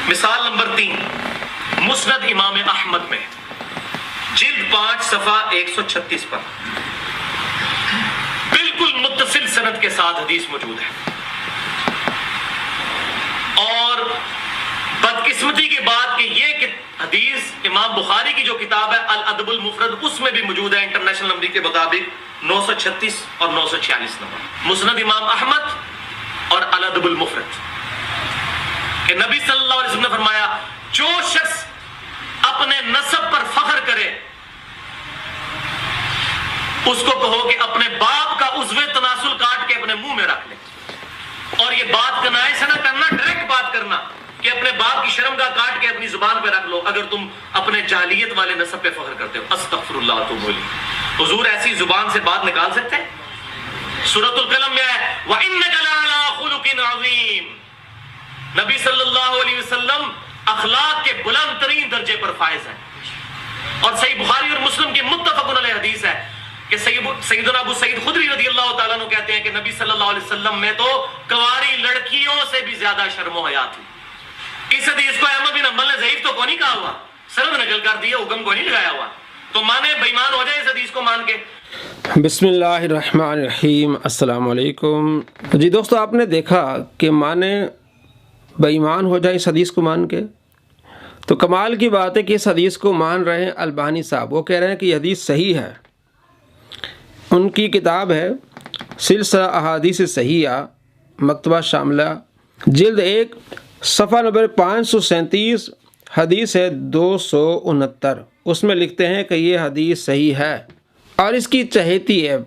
مثال نمبر 3 مسند امام احمد میں جلد 5 صفحہ 136 پر بالکل متصل سند کے ساتھ حدیث موجود ہے. اور بدقسمتی کی بات کہ یہ حدیث امام بخاری کی جو کتاب ہے الادب المفرد اس میں بھی موجود ہے انٹرنیشنل نمبر کے مطابق 936 اور 946 نمبر. مسند امام احمد اور الادب المفرد کہ نبی صلی اللہ علیہ وسلم نے فرمایا جو شخص اپنے نسب پر فخر کرے اس کو کہو کہ اپنے باپ کا عضو تناسل کاٹ کے اپنے منہ میں رکھ لے. اور یہ بات کنائے سے نہ کرنا، ڈائریکٹ بات کرنا کہ اپنے باپ کی شرمگاہ کاٹ کے اپنی زبان پہ رکھ لو اگر تم اپنے جاہلیت والے نسب پہ فخر کرتے ہو. استغفر اللہ تو بولی حضور ایسی زبان سے بات نکال سکتے ہیں؟ سورۃ القلم میں ہے وَإِنَّكَ لَعَلَىٰ خُلُقٍ عَظِيمٍ. نبی صلی اللہ علیہ وسلم اخلاق کے بلند ترین درجے پر فائز ہیں. اور صحیح بخاری اور مسلم کی متفق علیہ حدیث ہے کہ سیدنا ابو سعید خدری رضی اللہ تعالیٰ عنہ کہتے ہیں کہ نبی صلی اللہ علیہ وسلم میں تو کنواری لڑکیوں سے بھی زیادہ شرم و حیا تھی. اس حدیث کو احمد بن حنبل نے ضعیف تو کو نہیں کہا ہوا، سند نقل کر دیا، حکم کو نہیں لگایا ہوا. تو مانے بےمان ہو جائے اس حدیث کو مان کے. بسم اللہ الرحمن الرحیم. السلام علیکم. جی دوستو، آپ نے دیکھا کہ مانے بے ایمان ہو جائے اس حدیث کو مان کے. تو کمال کی بات ہے کہ اس حدیث کو مان رہے ہیں البانی صاحب. وہ کہہ رہے ہیں کہ یہ حدیث صحیح ہے. ان کی کتاب ہے سلسلہ احادیث صحیحہ مکتبہ شاملہ جلد 1 صفحہ نمبر 537 حدیث ہے 269. اس میں لکھتے ہیں کہ یہ حدیث صحیح ہے. اور اس کی چہیتی ہے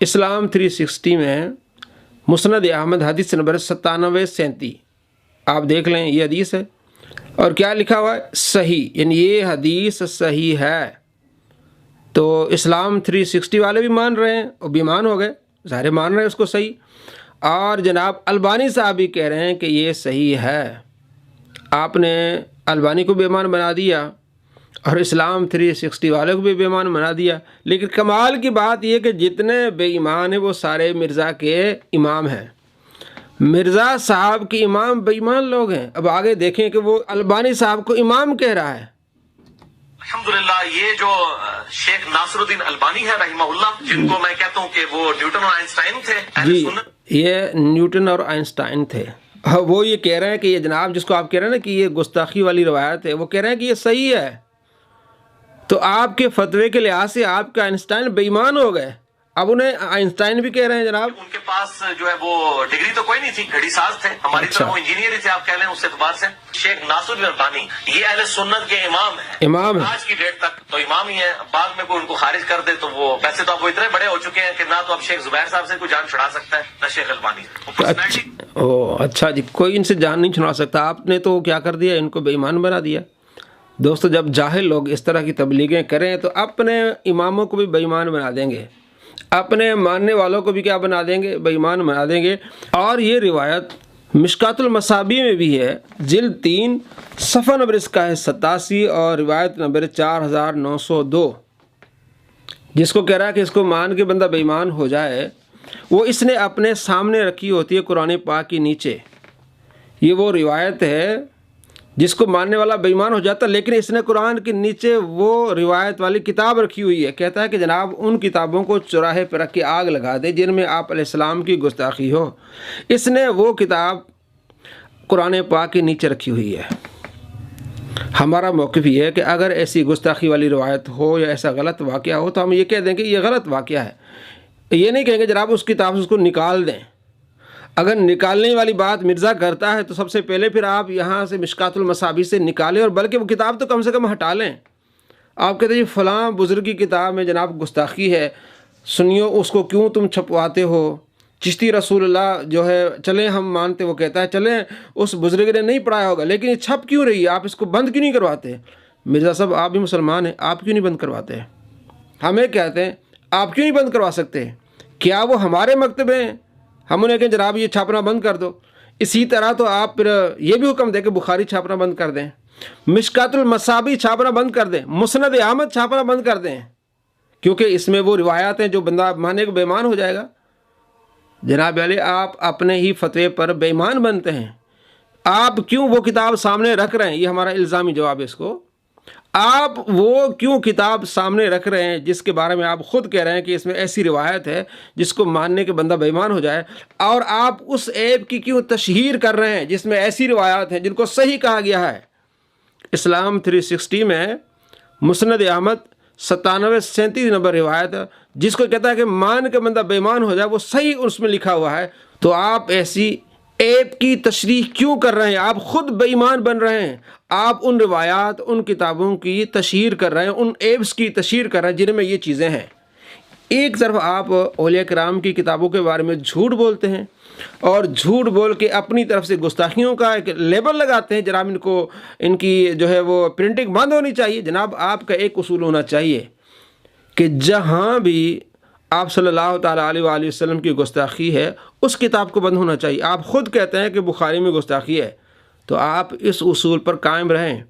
اسلام 360 میں مسند احمد حدیث نمبر 9737. آپ دیکھ لیں یہ حدیث ہے. اور کیا لکھا ہوا ہے؟ صحیح، یعنی یہ حدیث صحیح ہے. تو اسلام 360 والے بھی مان رہے ہیں اور بیمان ہو گئے، ظاہر مان رہے ہیں اس کو صحیح. اور جناب البانی صاحب بھی کہہ رہے ہیں کہ یہ صحیح ہے. آپ نے البانی کو بے ایمان بنا دیا اور اسلام 360 والے کو بھی بے ایمان بنا دیا. لیکن کمال کی بات یہ کہ جتنے بے ایمان ہیں وہ سارے مرزا کے امام ہیں. مرزا صاحب کے امام بے ایمان لوگ ہیں. اب آگے دیکھیں کہ وہ البانی صاحب کو امام کہہ رہا ہے. الحمدللہ یہ جو شیخ ناصر الدین البانی ہے رحمہ اللہ، جن کو میں کہتا ہوں کہ وہ نیوٹن اور آئنسٹائن تھے. جی یہ نیوٹن اور آئنسٹائن تھے. وہ یہ کہہ رہے ہیں کہ یہ جناب جس کو آپ کہہ رہے ہیں نا کہ یہ گستاخی والی روایت ہے، وہ کہہ رہے ہیں کہ یہ صحیح ہے. تو آپ کے فتوے کے لحاظ سے آپ کے آئنسٹائن بے ایمان ہو گئے. اب انہیں آئنسٹائن بھی کہہ رہے ہیں جناب ان کے پاس جو ہے وہ ڈگری تو کوئی نہیں تھی، گھڑی ساز تھے. ہماری طرح وہ انجینئر ہی تھے آپ کہہ لیں. اس اعتبار سے شیخ ناصر البانی یہ اہل سنت کے امام ہیں آج کی ڈیٹ تک. تو امام ہی ہیں. بعد میں کوئی ان کو خارج کر دے تو وہ ویسے تو اب وہ اتنے بڑے ہو چکے ہیں کہ نہ تو اب شیخ زبیر صاحب سے کوئی جان چھڑا سکتا ہے نہ شیخ البانی. اچھا جی، کوئی ان سے جان نہیں چھڑا سکتا. آپ نے تو کیا کر دیا، ان کو بے ایمان بنا دیا. دوستو جب جاہل لوگ اس طرح کی تبلیغیں کریں تو اپنے اماموں کو بھی بے ایمان بنا دیں گے، اپنے ماننے والوں کو بھی کیا بنا دیں گے، بے ایمان بنا دیں گے. اور یہ روایت مشکات المصابیح میں بھی ہے جلد 3 صفحہ نمبر اس کا ہے 87 اور روایت نمبر 4902. جس کو کہہ رہا ہے کہ اس کو مان کے بندہ بے ایمان ہو جائے، وہ اس نے اپنے سامنے رکھی ہوتی ہے قرآن پاک کے نیچے. یہ وہ روایت ہے جس کو ماننے والا بے ایمان ہو جاتا، لیکن اس نے قرآن کے نیچے وہ روایت والی کتاب رکھی ہوئی ہے. کہتا ہے کہ جناب ان کتابوں کو چوراہے پہ رکھ کے آگ لگا دے جن میں آپ علیہ السلام کی گستاخی ہو. اس نے وہ کتاب قرآن پاک کے نیچے رکھی ہوئی ہے. ہمارا موقف یہ ہے کہ اگر ایسی گستاخی والی روایت ہو یا ایسا غلط واقعہ ہو تو ہم یہ کہہ دیں کہ یہ غلط واقعہ ہے. یہ نہیں کہیں گے جناب اس کتاب سے اس کو نکال دیں. اگر نکالنے والی بات مرزا کرتا ہے تو سب سے پہلے پھر آپ یہاں سے مشکات المصابیح سے نکالیں، اور بلکہ وہ کتاب تو کم سے کم ہٹا لیں. آپ کہتے ہیں فلاں بزرگ کی کتاب میں جناب گستاخی ہے، سنیو اس کو کیوں تم چھپواتے ہو. چشتی رسول اللہ جو ہے چلیں ہم مانتے، وہ کہتا ہے چلیں اس بزرگ نے نہیں پڑھایا ہوگا لیکن یہ چھپ کیوں رہی ہے، آپ اس کو بند کیوں نہیں کرواتے. مرزا صاحب آپ بھی مسلمان ہیں، آپ کیوں نہیں بند کرواتے. ہمیں کہتے ہیں آپ کیوں نہیں بند کروا سکتے. کیا وہ ہمارے مکتب ہیں، ہم انہیں کہیں جناب یہ چھاپنا بند کر دو. اسی طرح تو آپ پھر یہ بھی حکم دیں کہ بخاری چھاپنا بند کر دیں، مشکات المصابیح چھاپنا بند کر دیں، مسند احمد چھاپنا بند کر دیں، کیونکہ اس میں وہ روایات ہیں جو بندہ مانے کو بے ایمان ہو جائے گا. جناب علی آپ اپنے ہی فتوے پر بے ایمان بنتے ہیں. آپ کیوں وہ کتاب سامنے رکھ رہے ہیں؟ یہ ہمارا الزامی جواب ہے اس کو۔ آپ وہ کیوں کتاب سامنے رکھ رہے ہیں جس کے بارے میں آپ خود کہہ رہے ہیں کہ اس میں ایسی روایت ہے جس کو ماننے کے بندہ بے ایمان ہو جائے، اور آپ اس عیب کی کیوں تشہیر کر رہے ہیں جس میں ایسی روایات ہیں جن کو صحیح کہا گیا ہے؟ اسلام 360 میں مسند احمد 9737 نمبر روایت جس کو کہتا ہے کہ مان کے بندہ بے ایمان ہو جائے، وہ صحیح اس میں لکھا ہوا ہے۔ تو آپ ایسی عیب کی تشریح کیوں کر رہے ہیں؟ آپ خود بے ایمان بن رہے ہیں۔ آپ ان روایات، ان کتابوں کی تشہیر کر رہے ہیں، ان عیبس کی تشہیر کر رہے ہیں جن میں یہ چیزیں ہیں۔ ایک طرف آپ اولیاء کرام کی کتابوں کے بارے میں جھوٹ بولتے ہیں اور جھوٹ بول کے اپنی طرف سے گستاخیوں کا ایک لیبل لگاتے ہیں، جناب ان کی جو ہے وہ پرنٹنگ بند ہونی چاہیے۔ جناب آپ کا ایک اصول ہونا چاہیے کہ جہاں بھی آپ صلی اللہ تعالیٰ علیہ وآلہ وسلم کی گستاخی ہے اس کتاب کو بند ہونا چاہیے۔ آپ خود کہتے ہیں کہ بخاری میں گستاخی ہے، تو آپ اس اصول پر قائم رہیں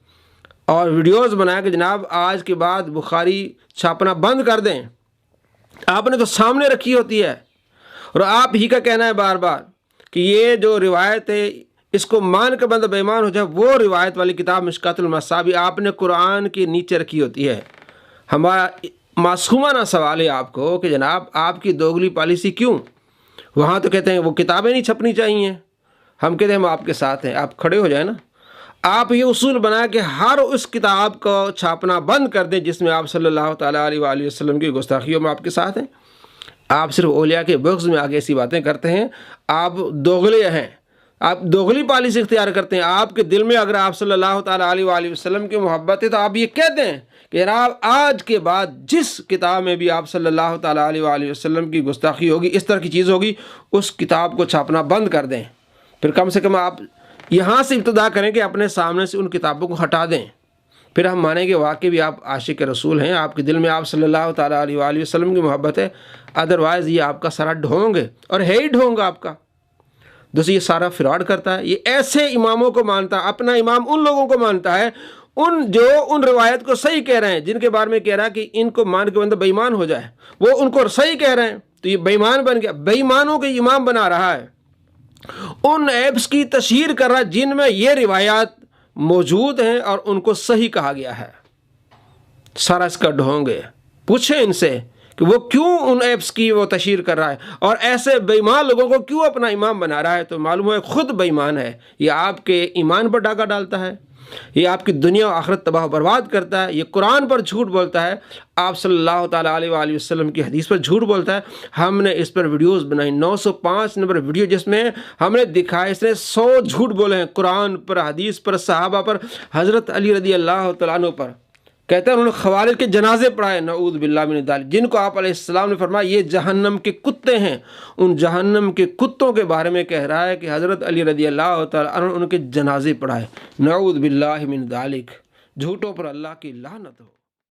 اور ویڈیوز بنائیں کہ جناب آج کے بعد بخاری چھاپنا بند کر دیں۔ آپ نے تو سامنے رکھی ہوتی ہے، اور آپ ہی کا کہنا ہے بار بار کہ یہ جو روایت ہے اس کو مان کے بندہ بے ایمان ہو جائے، وہ روایت والی کتاب مشکات المصابیح آپ نے قرآن کے نیچے رکھی ہوتی ہے۔ ہمارا معصومانہ سوال ہے آپ کو کہ جناب آپ کی دوگلی پالیسی کیوں؟ وہاں تو کہتے ہیں وہ کتابیں نہیں چھپنی چاہیے، ہم کہتے ہیں ہم آپ کے ساتھ ہیں۔ آپ کھڑے ہو جائیں نا، آپ یہ اصول بنا کہ ہر اس کتاب کو چھاپنا بند کر دیں جس میں آپ صلی اللہ تعالیٰ علیہ وآلہ وسلم کی گستاخیوں میں آپ کے ساتھ ہیں۔ آپ صرف اولیاء کے بغض میں آگے ایسی باتیں کرتے ہیں، آپ دوغلے ہیں، آپ دوغلی پالیسی اختیار کرتے ہیں۔ آپ کے دل میں اگر آپ صلی اللہ تعالیٰ علیہ وآلہ وسلم کی محبت ہے تو آپ یہ کہتے ہیں کہ جناب آج کے بعد جس کتاب میں بھی آپ صلی اللہ تعالیٰ علیہ وآلہ وسلم کی گستاخی ہوگی، اس طرح کی چیز ہوگی، اس کتاب کو چھاپنا بند کر دیں۔ پھر کم سے کم آپ یہاں سے ابتدا کریں کہ اپنے سامنے سے ان کتابوں کو ہٹا دیں، پھر ہم مانیں گے واقعی بھی آپ عاشق رسول ہیں، آپ کے دل میں آپ صلی اللہ تعالیٰ علیہ وآلہ وسلم کی محبت ہے۔ ادروائز یہ آپ کا سارا ڈھونگ ہے، اور ہے ہی ڈھونگ آپ کا۔ دوسری یہ سارا فراڈ کرتا ہے، یہ ایسے اماموں کو مانتا ہے، اپنا امام ان لوگوں کو مانتا ہے جو ان روایت کو صحیح کہہ رہے ہیں، جن کے بارے میں کہہ رہا ہے کہ ان کو مان کے بندہ بے ایمان ہو جائے، وہ ان کو صحیح کہہ رہے ہیں، تو یہ بے ایمان بن گیا، بے ایمانوں کے امام بنا رہا ہے، ان ایبس کی تشہیر کر رہا ہے جن میں یہ روایات موجود ہیں اور ان کو صحیح کہا گیا ہے۔ سارا اس کا ڈھونگ ہے۔ پوچھیں ان سے کہ وہ کیوں ان ایپس کی وہ تشہیر کر رہا ہے اور ایسے بے ایمان لوگوں کو کیوں اپنا امام بنا رہا ہے، تو معلوم ہے خود بے ایمان ہے۔ یہ آپ کے ایمان پر ڈاکہ ڈالتا ہے، یہ آپ کی دنیا و آخرت تباہ و برباد کرتا ہے، یہ قرآن پر جھوٹ بولتا ہے، آپ صلی اللہ تعالیٰ علیہ وآلہ وسلم کی حدیث پر جھوٹ بولتا ہے۔ ہم نے اس پر ویڈیوز بنائی، 905 نمبر ویڈیو، جس میں ہم نے دکھایا اس نے 100 جھوٹ بولے ہیں قرآن پر، حدیث پر، صحابہ پر، حضرت علی رضی اللہ تعالیٰ عنہ پر۔ کہتے ہیں انہوں نے خوارج کے جنازے پڑھائے، نعوذ باللہ من ذالک، جن کو آپ علیہ السلام نے فرمایا یہ جہنم کے کتے ہیں۔ ان جہنم کے کتوں کے بارے میں کہہ رہا ہے کہ حضرت علی رضی اللہ تعالیٰ عنہ ان کے جنازے پڑھائے، نعوذ باللہ من ذالک۔ جھوٹوں پر اللہ کی لعنت ہو۔